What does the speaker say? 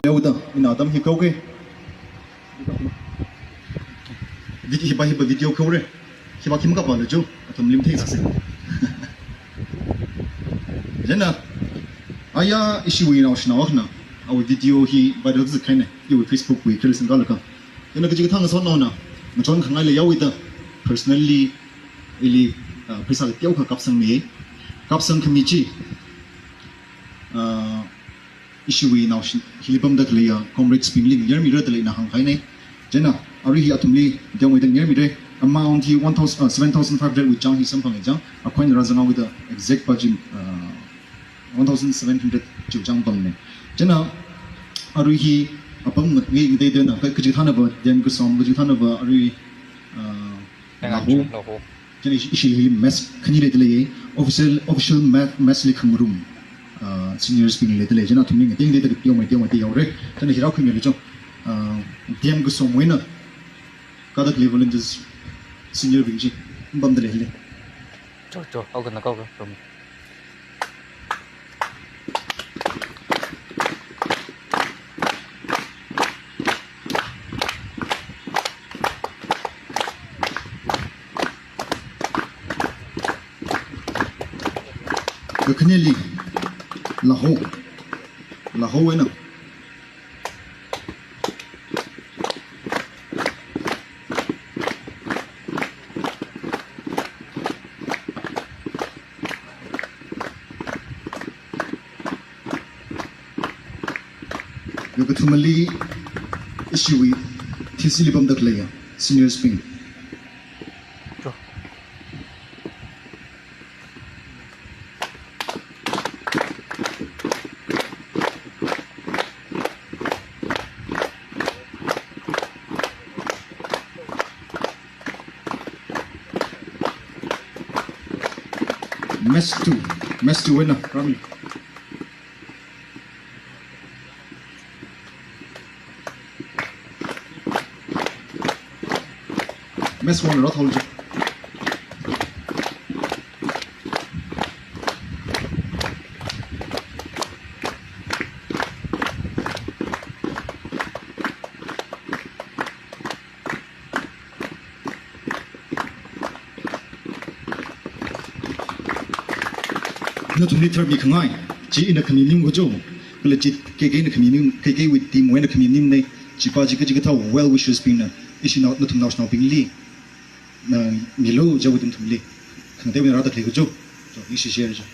Leuda minadam hi kauge hiba video kaure hiba kim ka pala jo atum lim thei sase jena aya issue wi na shna wakna aw video hi viral zu kaine yu Facebook wi kelsen galaka jena ke jigthang so na machon khangai le yawita personally ili pisa ke tyau kha kapsang khamichi issue we now hilibam da kleya comrade spinling year mirror da na hang khai nei jena ari hi atumli demo da year mirror amount hi 7500 with jang hi sampang jang a coin razana with the exact budget 1700 ju jang bam ne jena ari hi apam ngi de de na ka ji thana ba dem ku som ji thana ba ari lahu jena issue hi mess khani le de official mass li khumrum senior speaking le tele jena thuming ting le de pyo mai yaure tane hirau khimi le jo dem gu som wena kada level in this senior bingji bam de le cho au gần câu from the caneli laho wena yogathumali issue wi thisilibam dakleya senior spin mess 2 winner Rami mess 1 rot hold no to liter bi khangai ji in the community go jo kle ji ke in the community ke with team when the community ne ji pa ji ke ta well wishes bin na issue not to national bin li na milo jo with them li khande bi ra da ke go jo so issue share jo